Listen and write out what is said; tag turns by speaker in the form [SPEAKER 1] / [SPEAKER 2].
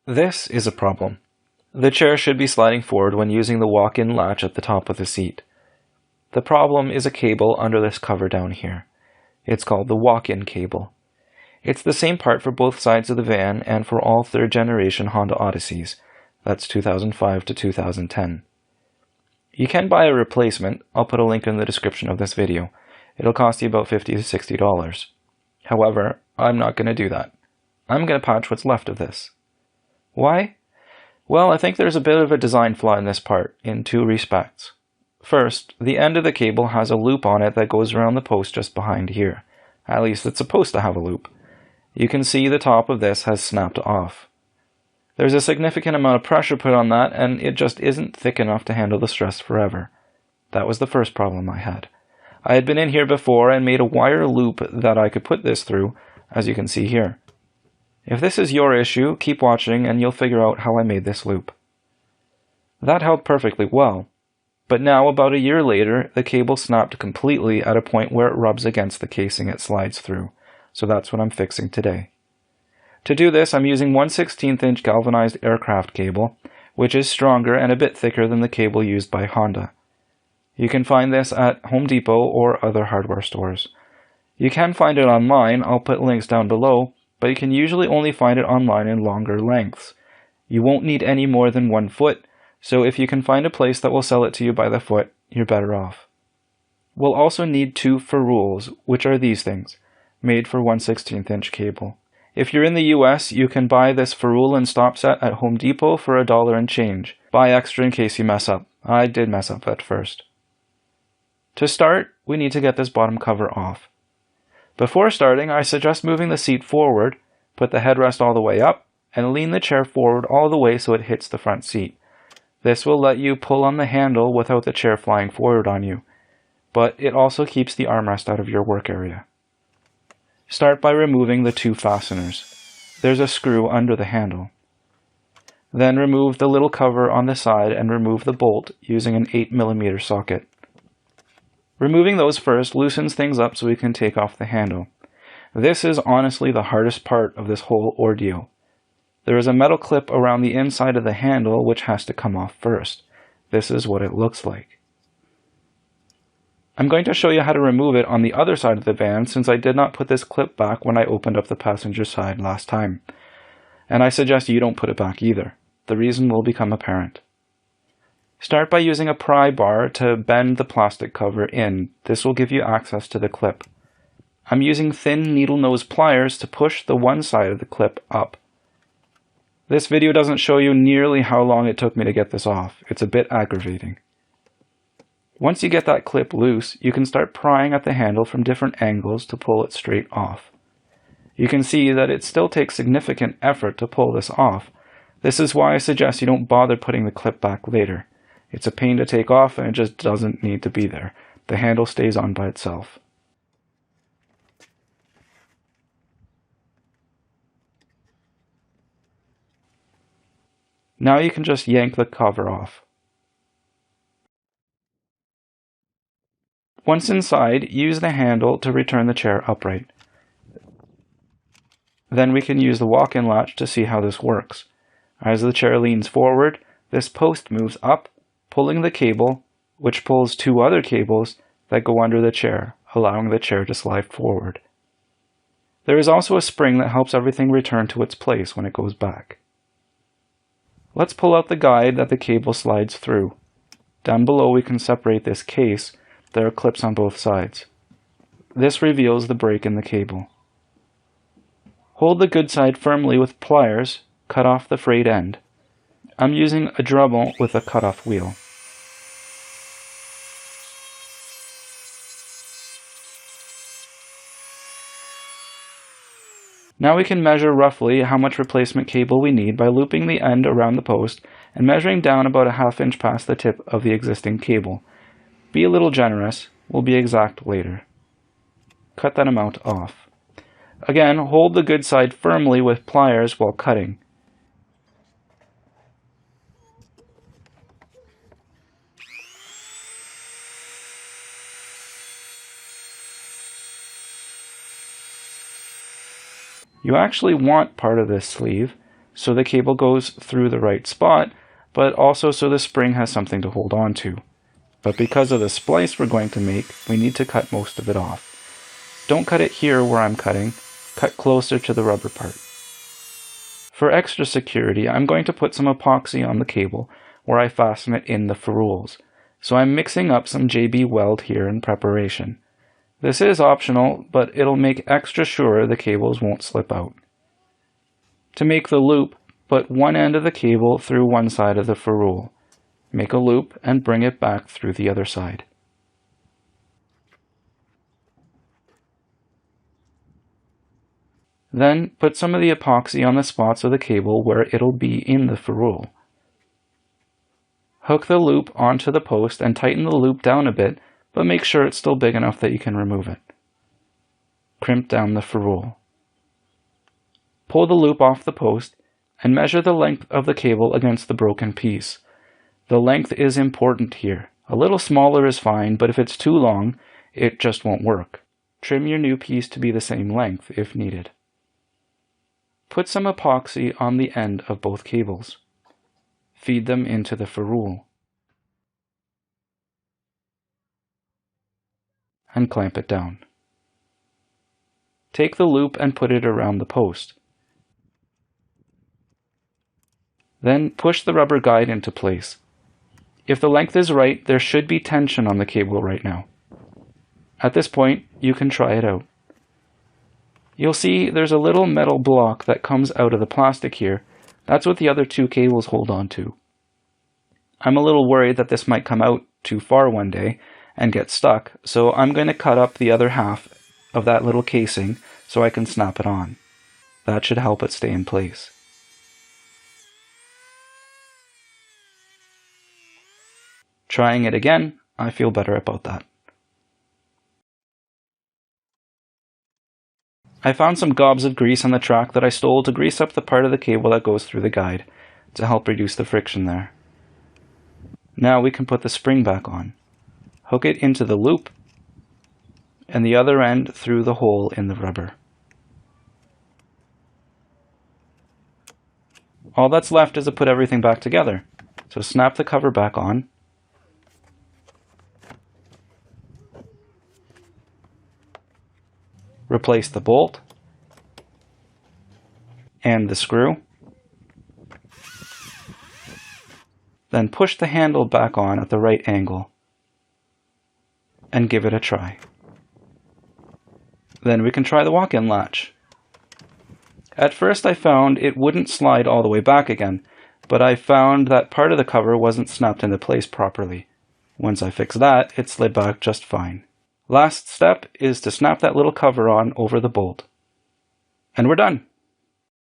[SPEAKER 1] This is a problem. The chair should be sliding forward when using the walk-in latch at the top of the seat. The problem is a cable under this cover down here. It's called the walk-in cable. It's the same part for both sides of the van and for all third generation Honda Odysseys. That's 2005 to 2010. You can buy a replacement. I'll put a link in the description of this video. It'll cost you about $50 to $60. However, I'm not going to do that. I'm going to patch what's left of this. Why? Well, I think there's a bit of a design flaw in this part, in two respects. First, the end of the cable has a loop on it that goes around the post just behind here. At least it's supposed to have a loop. You can see the top of this has snapped off. There's a significant amount of pressure put on that, and it just isn't thick enough to handle the stress forever. That was the first problem I had. I had been in here before and made a wire loop that I could put this through, as you can see here. If this is your issue, keep watching and you'll figure out how I made this loop. That held perfectly well, but now about a year later, the cable snapped completely at a point where it rubs against the casing it slides through, so that's what I'm fixing today. To do this, I'm using 1/16 inch galvanized aircraft cable, which is stronger and a bit thicker than the cable used by Honda. You can find this at Home Depot or other hardware stores. You can find it online, I'll put links down below, but you can usually only find it online in longer lengths. You won't need any more than 1 foot, so if you can find a place that will sell it to you by the foot, you're better off. We'll also need 2 ferrules, which are these things, made for 1/16 inch cable. If you're in the US, you can buy this ferrule and stop set at Home Depot for $1 and change. Buy extra in case you mess up. I did mess up at first. To start, we need to get this bottom cover off. Before starting, I suggest moving the seat forward, put the headrest all the way up, and lean the chair forward all the way so it hits the front seat. This will let you pull on the handle without the chair flying forward on you, but it also keeps the armrest out of your work area. Start by removing the 2 fasteners. There's a screw under the handle. Then remove the little cover on the side and remove the bolt using an 8mm socket. Removing those first loosens things up so we can take off the handle. This is honestly the hardest part of this whole ordeal. There is a metal clip around the inside of the handle which has to come off first. This is what it looks like. I'm going to show you how to remove it on the other side of the van since I did not put this clip back when I opened up the passenger side last time. And I suggest you don't put it back either. The reason will become apparent. Start by using a pry bar to bend the plastic cover in. This will give you access to the clip. I'm using thin needle nose pliers to push the one side of the clip up. This video doesn't show you nearly how long it took me to get this off. It's a bit aggravating. Once you get that clip loose, you can start prying at the handle from different angles to pull it straight off. You can see that it still takes significant effort to pull this off. This is why I suggest you don't bother putting the clip back later. It's a pain to take off and it just doesn't need to be there. The handle stays on by itself. Now you can just yank the cover off. Once inside, use the handle to return the chair upright. Then we can use the walk-in latch to see how this works. As the chair leans forward, this post moves up, pulling the cable, which pulls 2 other cables that go under the chair, allowing the chair to slide forward. There is also a spring that helps everything return to its place when it goes back. Let's pull out the guide that the cable slides through. Down below we can separate this case. There are clips on both sides. This reveals the break in the cable. Hold the good side firmly with pliers, cut off the frayed end. I'm using a Dremel with a cut-off wheel. Now we can measure roughly how much replacement cable we need by looping the end around the post and measuring down about a ½ inch past the tip of the existing cable. Be a little generous, we'll be exact later. Cut that amount off. Again, hold the good side firmly with pliers while cutting. You actually want part of this sleeve, so the cable goes through the right spot, but also so the spring has something to hold on to. But because of the splice we're going to make, we need to cut most of it off. Don't cut it here where I'm cutting, cut closer to the rubber part. For extra security, I'm going to put some epoxy on the cable where I fasten it in the ferrules. So I'm mixing up some JB Weld here in preparation. This is optional, but it'll make extra sure the cables won't slip out. To make the loop, put one end of the cable through one side of the ferrule. Make a loop and bring it back through the other side. Then put some of the epoxy on the spots of the cable where it'll be in the ferrule. Hook the loop onto the post and tighten the loop down a bit, but make sure it's still big enough that you can remove it. Crimp down the ferrule. Pull the loop off the post and measure the length of the cable against the broken piece. The length is important here. A little smaller is fine, but if it's too long, it just won't work. Trim your new piece to be the same length if needed. Put some epoxy on the end of both cables. Feed them into the ferrule. And clamp it down. Take the loop and put it around the post. Then push the rubber guide into place. If the length is right, there should be tension on the cable right now. At this point, you can try it out. You'll see there's a little metal block that comes out of the plastic here. That's what the other two cables hold on to. I'm a little worried that this might come out too far one day and get stuck, so I'm going to cut up the other half of that little casing so I can snap it on. That should help it stay in place. Trying it again, I feel better about that. I found some gobs of grease on the track that I stole to grease up the part of the cable that goes through the guide, to help reduce the friction there. Now we can put the spring back on. Hook it into the loop, and the other end through the hole in the rubber. All that's left is to put everything back together. So snap the cover back on. Replace the bolt and the screw. Then push the handle back on at the right angle and give it a try. Then we can try the walk-in latch. At first I found it wouldn't slide all the way back again, but I found that part of the cover wasn't snapped into place properly. Once I fixed that, it slid back just fine. Last step is to snap that little cover on over the bolt. And we're done!